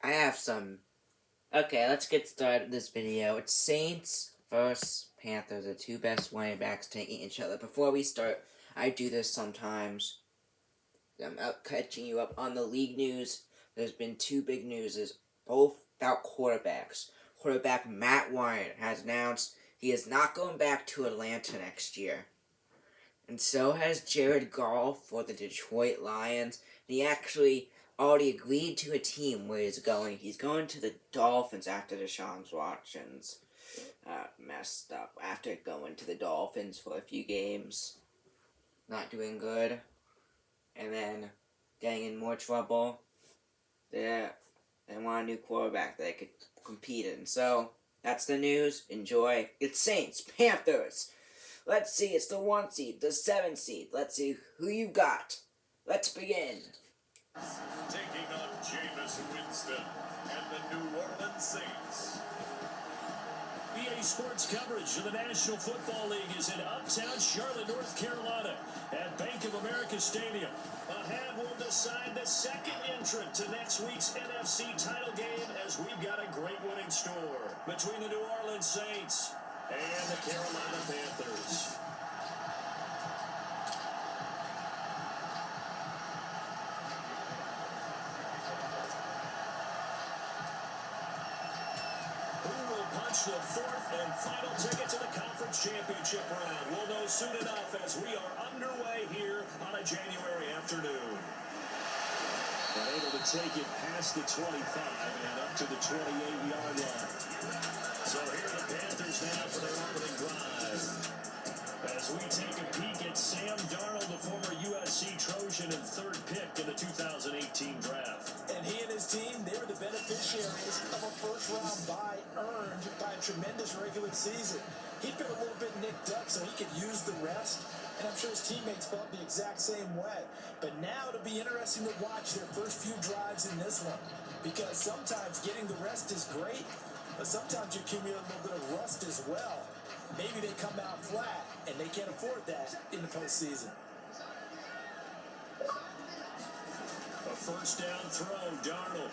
I have some. Okay, let's get started this video. It's Saints versus Panthers, the two best running backs taking each other. Before we start, I do this sometimes. I'm out catching you up on the league news. There's been two big newses, both about quarterbacks. Quarterback Matt Ryan has announced he is not going back to Atlanta next year. And so has Jared Goff for the Detroit Lions. And he actually already agreed to a team where he's going. He's going to the Dolphins after Deshaun Watson's messed up. After going to the Dolphins for a few games, not doing good, and then getting in more trouble. They want a new quarterback that they could compete in. So, that's the news. Enjoy. It's Saints, Panthers. Let's see, it's the 1 seed, the 7 seed. Let's see who you got. Let's begin. Taking on Jameis Winston and the New Orleans Saints. EA Sports coverage of the National Football League is in uptown Charlotte, North Carolina at Bank of America Stadium. A hand will decide the second entrant to next week's NFC title game, as we've got a great one in store between the New Orleans Saints and the Carolina Panthers. The fourth and final ticket to the conference championship round. We'll know soon enough as we are underway here on a January afternoon. But able to take it past the 25 and up to the 28-yard line. So here are the Panthers now for their opening drive. As we take a peek at Sam Darnold, the former USC Trojan and third pick in the 2018 draft. And he and his team, they were the beneficiaries of a first-round bye earned by a tremendous regular season. He'd been a little bit nicked up so he could use the rest, and I'm sure his teammates felt the exact same way. But now it'll be interesting to watch their first few drives in this one, because sometimes getting the rest is great, but sometimes you accumulate a little bit of rust as well. Maybe they come out flat, and they can't afford that in the postseason. A first down throw, Darnold.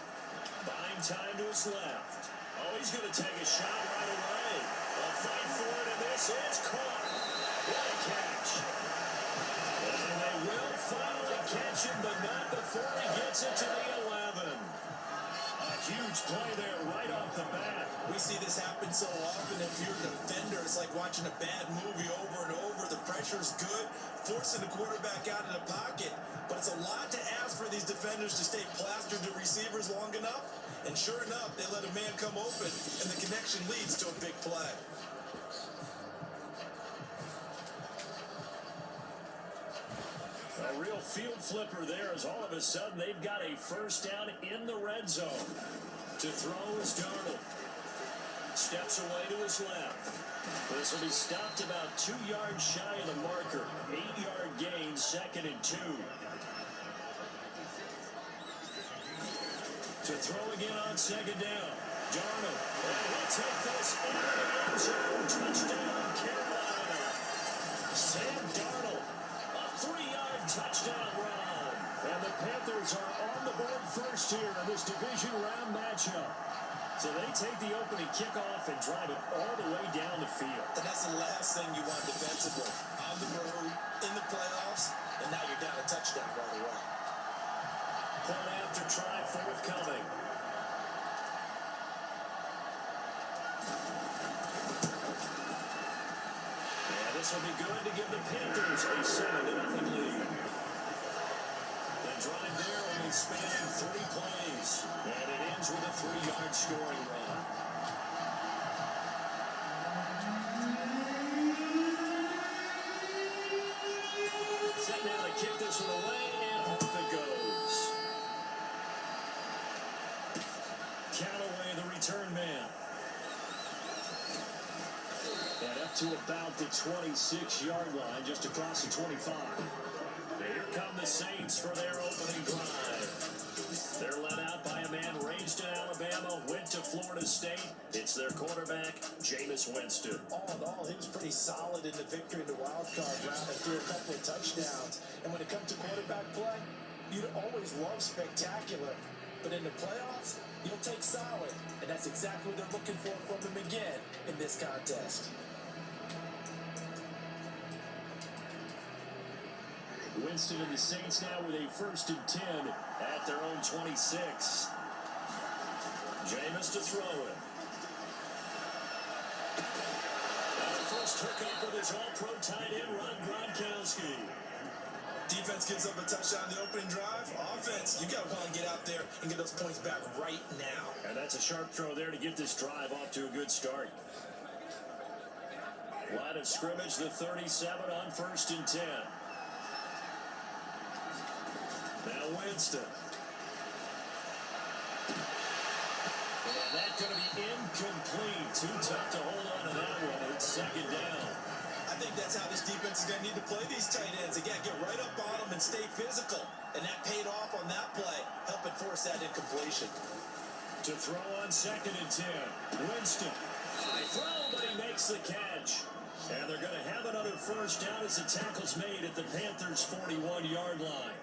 Buying time to his left. Oh, he's going to take a shot right away. They'll fight for it, and this is caught. What a catch. And they will finally catch him, but not before he gets it to the 11. A huge play there right off the bat. We see this happen so often. If you're a defender, it's like watching a bad movie over and over. The pressure's good, forcing the quarterback out of the pocket. But it's a lot to ask for these defenders to stay plastered to receivers long enough. And sure enough, they let a man come open, and the connection leads to a big play. A real field flipper there, as all of a sudden they've got a first down in the red zone. To throw is Darnold. Steps away to his left. This will be stopped about 2 yards shy of the marker. 8-yard gain, 2nd and 2. To throw again on 2nd down. Darnold. And he'll take this into the end zone. Touchdown, Carolina. Sam Darnold. A 3-yard touchdown run. And the Panthers are on the board first here in this division round matchup. So they take the opening kickoff and drive it all the way down the field. And that's the last thing you want defensively. On the road, in the playoffs, and now you're down a touchdown right away. Point after try forthcoming. And this will be good to give the Panthers a 7-0 lead. The drive there only spanning 3 plays, and it ends with a 3-yard scoring run. Set now to kick this one away, and off it goes. Count away the return man. And up to about the 26-yard line, just across the 25. Here come the Saints for their opening drive. They're led out by a man raised in Alabama, went to Florida State. It's their quarterback, Jameis Winston. All in all, he was pretty solid in the victory in the wild card round and threw a couple of touchdowns. And when it comes to quarterback play, you'd always love spectacular. But in the playoffs, you'll take solid. And that's exactly what they're looking for from him again in this contest. Winston and the Saints now with a 1st and 10 at their own 26. Jameis to throw it. And the first hookup with his all-pro tight end, Ron Gronkowski. Defense gives up a touchdown the opening drive. Offense, you got to want to get out there and get those points back right now. And that's a sharp throw there to get this drive off to a good start. Line of scrimmage, the 37 on 1st and 10. Now Winston. And that's going to be incomplete. Too tough to hold on to that one. It's 2nd down. I think that's how this defense is going to need to play these tight ends. They got to get right up on them and stay physical. And that paid off on that play, helping force that incompletion. To throw on 2nd and 10. Winston. High throw, but he makes the catch. And they're going to have another 1st down as the tackle's made at the Panthers' 41-yard line.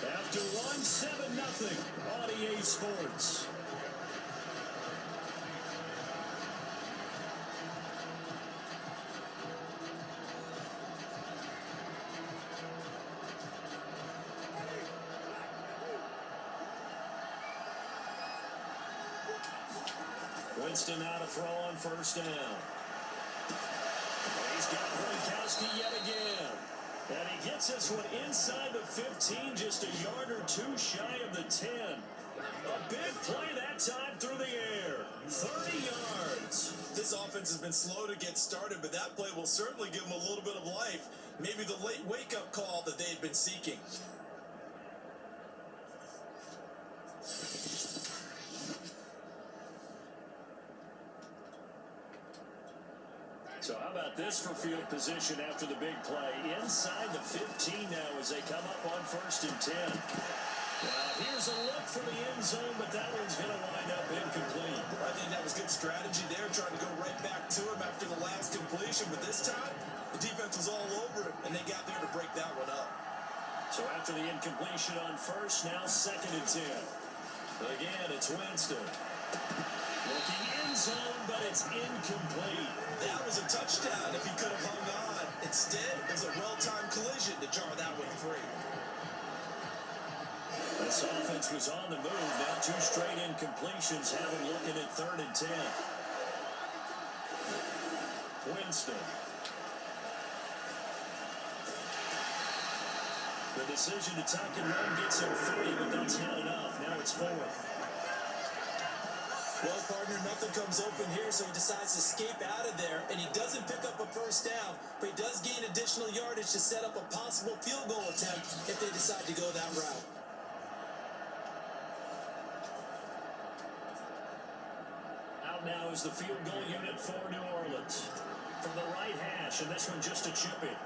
After 1-7-0 on EA Sports. Winston now to throw on 1st down. He's got Gronkowski yet again. And he gets this one inside the 15, just a yard or two shy of the 10. A big play that time through the air. 30 yards. This offense has been slow to get started, but that play will certainly give them a little bit of life. Maybe the late wake-up call that they had been seeking. So how about this for field position after the big play? Inside the 15 now as they come up on 1st and 10. Now here's a look for the end zone, but that one's going to wind up incomplete. I think that was good strategy there, trying to go right back to him after the last completion. But this time, the defense was all over him, and they got there to break that one up. So after the incompletion on 1st, now 2nd and 10. Again, it's Winston. Looking end zone, but it's incomplete. That was a touchdown if he could have hung on. Instead, it was a well-timed collision to jar that one free. This offense was on the move. Now 2 straight incompletions have him looking at 3rd and 10. Winston. The decision to tuck and run gets him 3, but that's not enough. Now it's 4th. Well, partner, nothing comes open here, so he decides to escape out of there, and he doesn't pick up a 1st down, but he does gain additional yardage to set up a possible field goal attempt if they decide to go that route. Out now is the field goal unit for New Orleans. From the right hash, and this one just a chipping.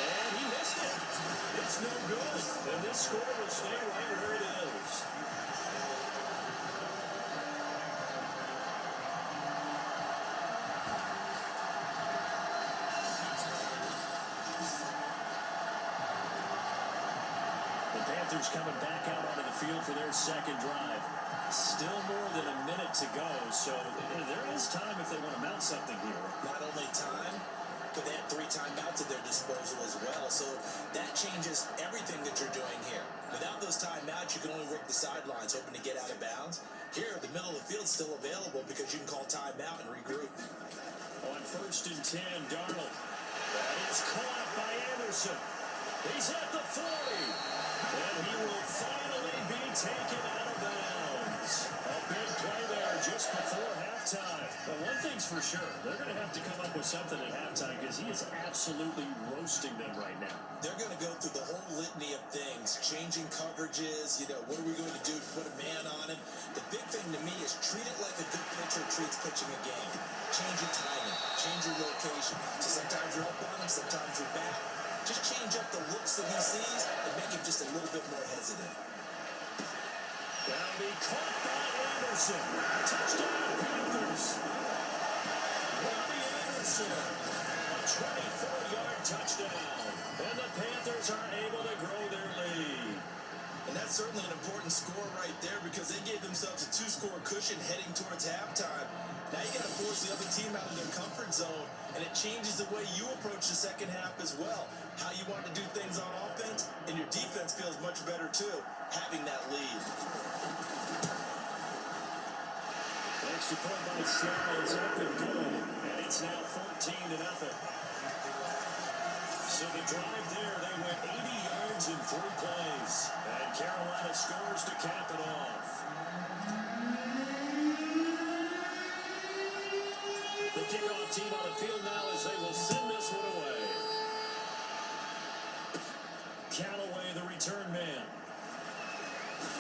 And he missed it. It's no good. And this score will stay right where it is. The Panthers coming back out onto the field for their 2nd drive. Still more than a minute to go, so there is time if they want to mount something here. Not only time, but they had 3 timeouts at their disposal as well, so that changes everything that you're doing here. Without those timeouts, you can only work the sidelines, hoping to get out of bounds. Here, the middle of the field's still available because you can call timeout and regroup. On 1st and 10, Darnold. That is caught by Anderson. He's at the 40. And he will finally be taken out of bounds. A big play there just before halftime. But one thing's for sure, they're going to have to come up with something at halftime because he is absolutely roasting them right now. They're going to go through the whole litany of things, changing coverages, what are we going to do to put a man on him? The big thing to me is treat it like a good pitcher treats pitching a game. Change your timing, change your location. So sometimes you're up on him, sometimes you're back. Just change up the looks that he sees and make him just a little bit more hesitant. That'll be caught by Anderson. Touchdown, Panthers. Robbie Anderson, a 24-yard touchdown. And the Panthers are able to grow their lead. And that's certainly an important score right there because they gave themselves a 2-score cushion heading towards halftime. Now you got to force the other team out of their comfort zone, and it changes the way you approach the second half as well. How you want to do things on offense, and your defense feels much better too, having that lead. Extra point by Sly is up and good, and it's now 14-0. So the drive there, they went 80 yards in 3 plays, and Carolina scores to cap it off. The kickoff team on the field now as they will send this one away. Callaway, the return man.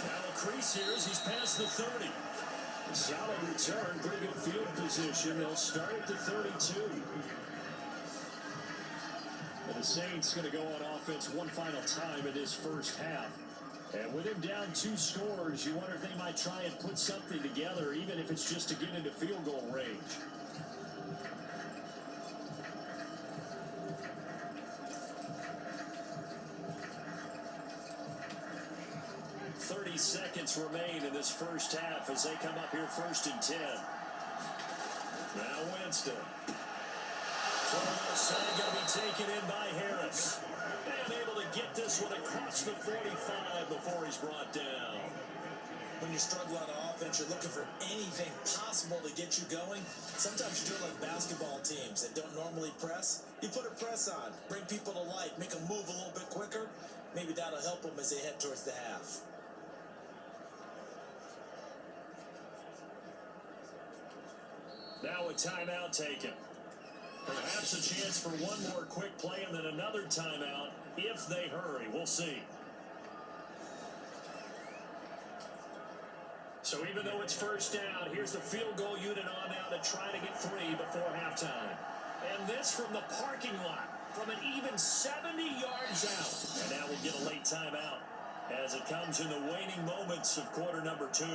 Now a crease here as he's past the 30. Solid return, pretty good field position. They'll start at the 32. And the Saints going to go on offense one final time in this first half. And with him down 2 scores, you wonder if they might try and put something together, even if it's just to get into field goal range. 30 seconds remain in this first half as they come up here 1st and 10. Now Winston. From outside, going to be taken in by Harris. And able to get this one across the 45 before he's brought down. When you struggle on offense, you're looking for anything possible to get you going. Sometimes you do it like basketball teams that don't normally press. You put a press on, bring people to life, make them move a little bit quicker. Maybe that'll help them as they head towards the half. Now a timeout taken. Perhaps a chance for one more quick play and then another timeout if they hurry. We'll see. So even though it's first down, here's the field goal unit on now to try to get 3 before halftime. And this from the parking lot, from an even 70 yards out. And now we'll get a late timeout as it comes in the waning moments of quarter number 2.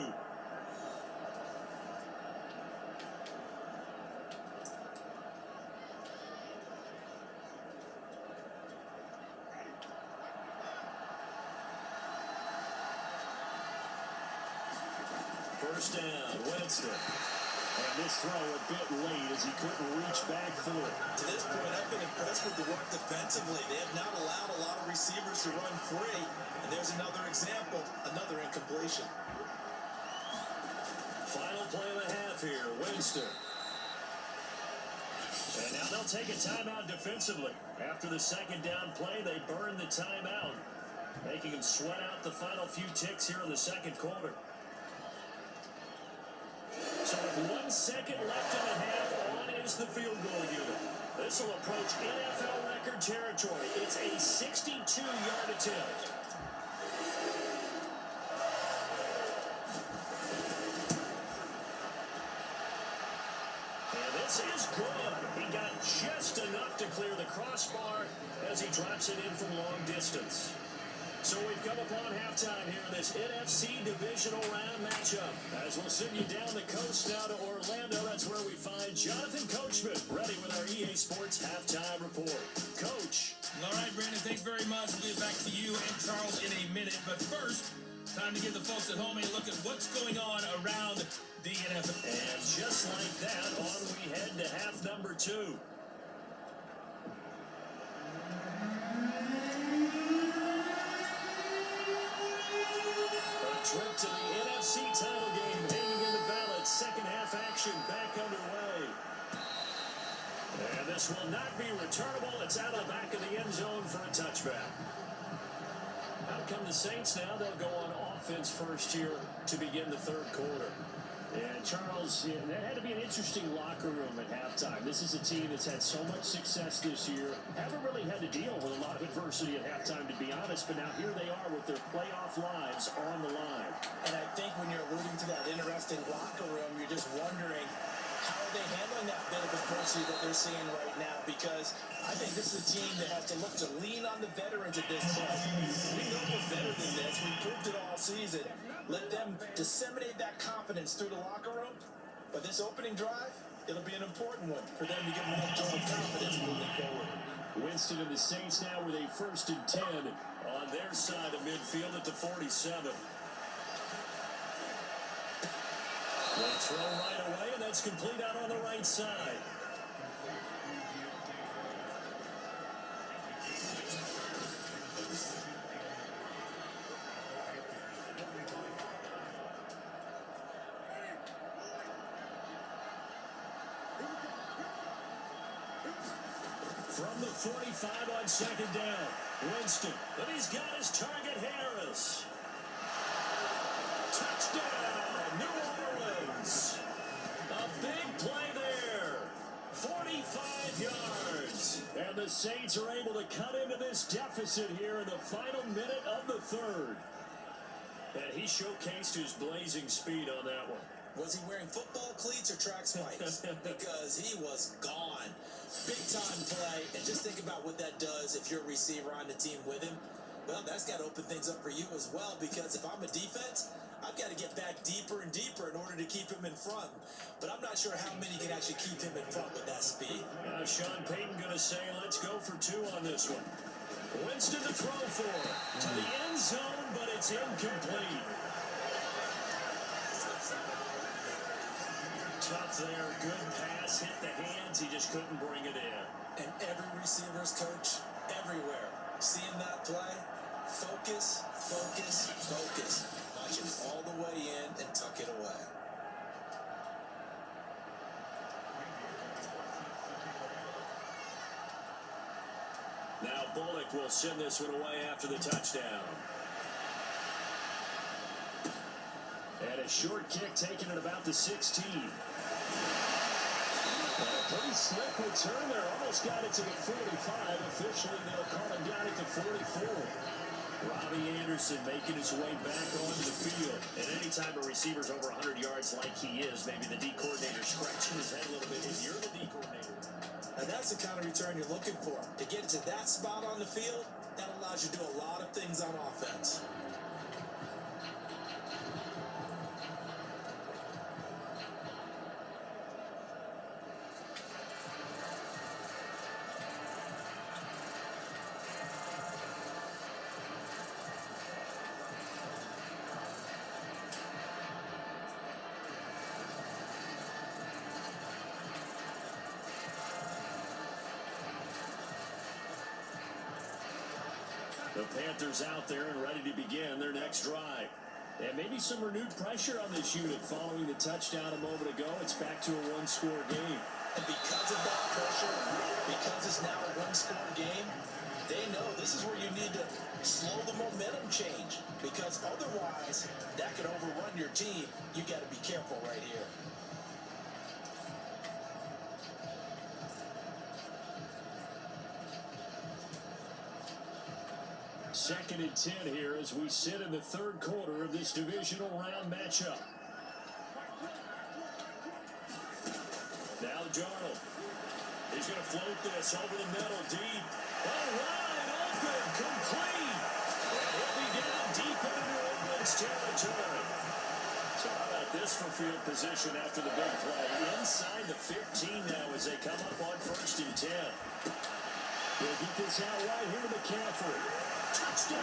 First down, Winston. And this throw a bit late as he couldn't reach back for it. To this point, I've been impressed with the work defensively. They have not allowed a lot of receivers to run free. And there's another example, another incompletion. Final play of the half here, Winston. And now they'll take a timeout defensively. After the second down play, they burn the timeout, making them sweat out the final few ticks here in the second quarter. So with 1 second left in the half, on is the field goal unit. This will approach NFL record territory. It's a 62-yard attempt. And this is good. He got just enough to clear the crossbar as he drops it in from long distance. So we've come upon halftime here in this NFC Divisional round matchup. As we'll send you down the coast now to Orlando, that's where we find Jonathan Coachman, ready with our EA Sports halftime report. Coach. All right, Brandon, thanks very much. We'll get back to you and Charles in a minute. But first, time to give the folks at home a look at what's going on around the NFL. And just like that, on we head to half number 2. Trip to the NFC title game hanging in the balance. Second half action back underway. And this will not be returnable. It's out of the back of the end zone for a touchback. Out come the Saints now. They'll go on offense first here to begin the third quarter. And Charles, that had to be an interesting locker room at halftime. This is a team that's had so much success this year. Haven't really had to deal with a lot of adversity at halftime, to be honest. But now here they are with their playoff lives on the line. And I think when you're alluding to that interesting locker room, you're just wondering how are they handling that bit of adversity that they're seeing right now? Because I think this is a team that has to look to lean on the veterans at this point. We know we're better than this. We proved it all season. Let them disseminate that confidence through the locker room. But this opening drive, it'll be an important one for them to get more total confidence moving forward. Winston and the Saints now with a 1st and 10 on their side of midfield at the 47. They'll throw right away, and that's complete out on the right side. From the 45 on 2nd down, Winston, and he's got his target, Harris. Touchdown, New Orleans. A big play there. 45 yards. And the Saints are able to cut into this deficit here in the final minute of the 3rd. And he showcased his blazing speed on that one. Was he wearing football cleats or track spikes? Because he was gone. Big time play. And just think about what that does if you're a receiver on the team with him. Well, that's got to open things up for you as well, because if I'm a defense, I've got to get back deeper and deeper in order to keep him in front. But I'm not sure how many can actually keep him in front with that speed. Sean Payton going to say, let's go for 2 on this one. Winston to throw for to the end zone, but it's incomplete. Tough there, good pass, hit the hands, he just couldn't bring it in. And every receiver's coach everywhere, seeing that play, focus, focus, focus. Watch him all the way in and tuck it away. Now Bullock will send this one away after the touchdown. And a short kick taken at about the 16. And a pretty slick return there. Almost got it to the 45. Officially, they'll call him down at the 44. Robbie Anderson making his way back onto the field. And anytime a receiver's over 100 yards like he is, maybe the D coordinator scratching his head a little bit. And you're the D coordinator. And that's the kind of return you're looking for. To get to that spot on the field, that allows you to do a lot of things on offense. The Panthers out there and ready to begin their next drive. And maybe some renewed pressure on this unit following the touchdown a moment ago. It's back to a one-score game. And because of that pressure, because it's now a one-score game, they know this is where you need to slow the momentum change. Because otherwise, that could overrun your team. You got to be careful right here. Second and 10 here as we sit in the 3rd quarter of this divisional round matchup. Now Darnold. He's going to float this over the middle deep. Oh, wide open, complete. And he'll be down deep into New Orleans territory. So how about this for field position after the big play? Inside the 15 now as they come up on 1st and 10. We'll get this out right here to McCaffrey. Touchdown!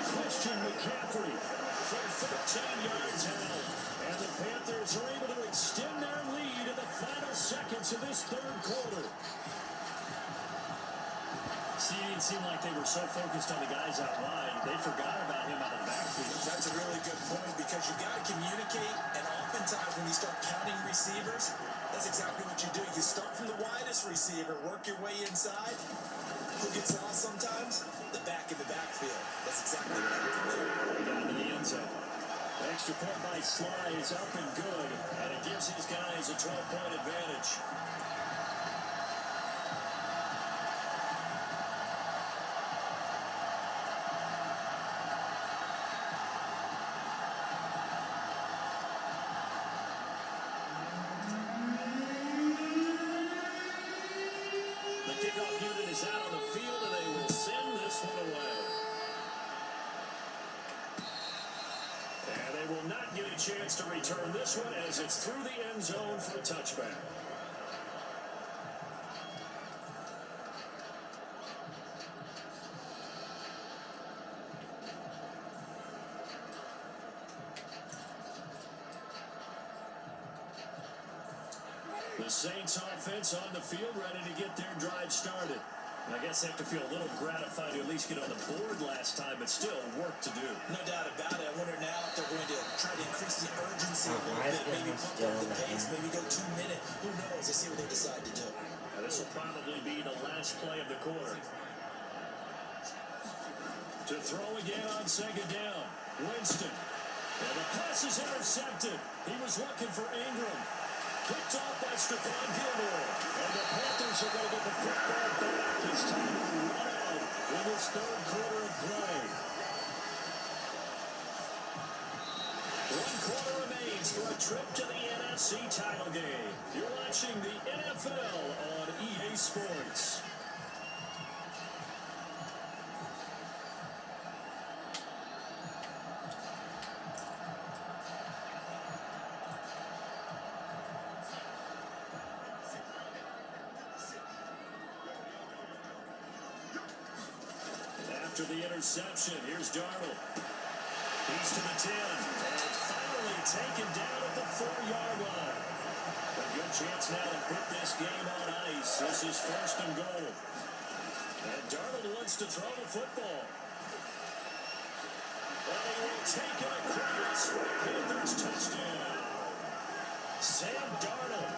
Christian McCaffrey from 13 yards out. And the Panthers are able to extend their lead in the final seconds of this 3rd quarter. See, it didn't seem like they were so focused on the guys out wide, they forgot about him out of the backfield. That's a really good point because you got to communicate, and oftentimes when you start counting receivers, that's exactly what you do. You start from the widest receiver, work your way inside. Who gets lost sometimes? The back in the backfield. That's exactly what happened there. Down to the end zone. Extra point by Sly is up and good, and it gives his guys a 12-point advantage. The kickoff unit is out on the field, and they will send this one away. return this one as it's through the end zone for a touchback. The Saints offense on the field, ready to get their drive started. I guess they have to feel a little gratified to at least get on the board last time, but still work to do. No doubt about it. I wonder now if they're going to try to increase the urgency a little bit, maybe pump up the pace, maybe go 2 minutes. Who knows? Let's see what they decide to do. Now, this will probably be the last play of the quarter. To throw again on second down. Winston. And the pass is intercepted. He was looking for Ingram. Picked off by Stephon Gilmore. And the Panthers are going to get the football back. It's time to run out in this third quarter of play. 1 quarter remains for a trip to the NFC title game. You're watching the NFL on EA Sports. After the interception, here's Darnold. He's to the 10. And finally taken down at the 4-yard line. A good chance now to put this game on ice. This is first and goal. And Darnold wants to throw the football. And he will take it across for a Panthers touchdown. Sam Darnold,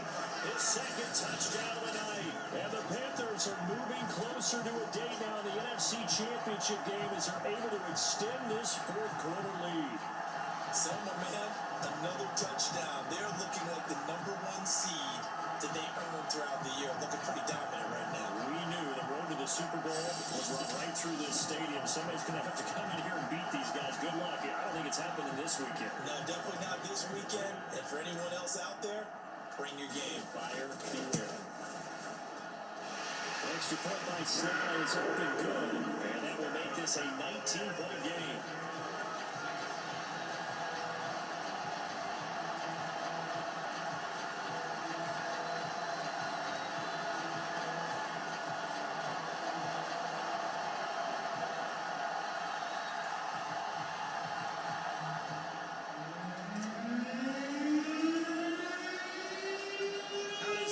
his second touchdown of the night. And the Panthers are moving closer to a day now in the NFC Championship game as they're able to extend this fourth quarter lead. Selma, man, another touchdown. They're looking like the #1 seed that they earned throughout the year. Looking pretty dominant right now. We knew the road to the Super Bowl was run right through this stadium. Somebody's going to have to come in here and beat these guys. Good luck. I don't think it's happening this weekend. No, definitely not this weekend. And for anyone else out there, bring your game. Buyer beware. Extra point by Sly is up and good. And that will make this a 19-point game.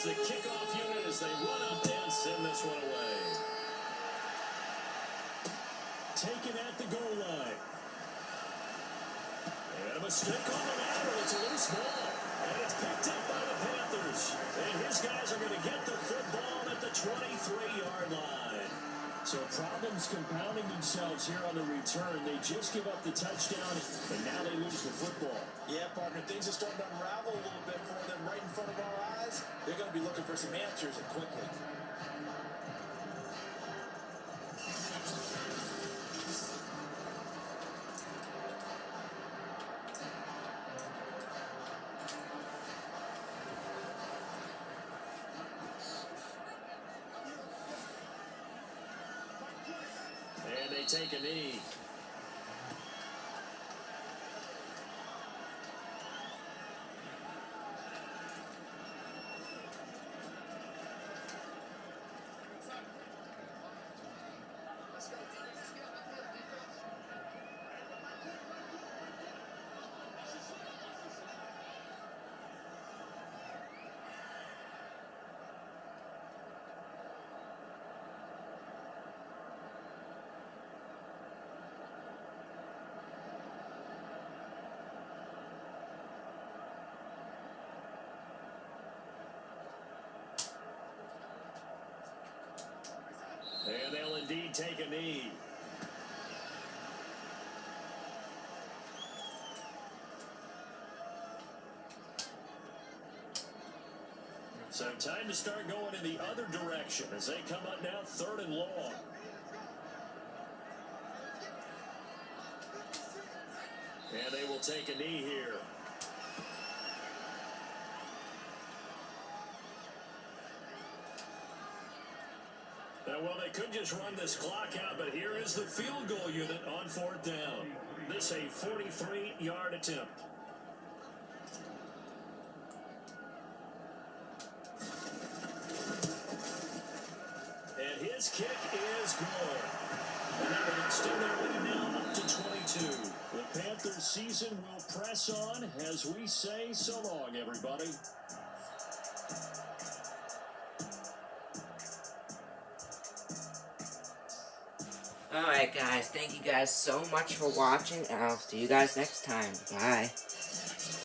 The kickoff unit as they run up and send this one away. Taken at the goal line. And a mistake on the matter. It's a loose ball. And it's picked up by the Panthers. And his guys are going to get the football at the 23-yard line. So problems compounding themselves here on the return. They just give up the touchdown, and now they lose the football. Yeah, partner, things are starting to unravel a little bit for them right in front of our eyes. They're going to be looking for some answers and quickly. And they take a knee. And they'll indeed take a knee. So time to start going in the other direction as they come up now 3rd and long. And they will take a knee here. Now, well, they could just run this clock out, but here is the field goal unit on 4th down. This a 43-yard attempt. His kick is good. And they will extend their lead now up to 22. The Panthers season will press on as we say so long, everybody. Alright guys, thank you guys so much for watching, and I'll see you guys next time. Bye.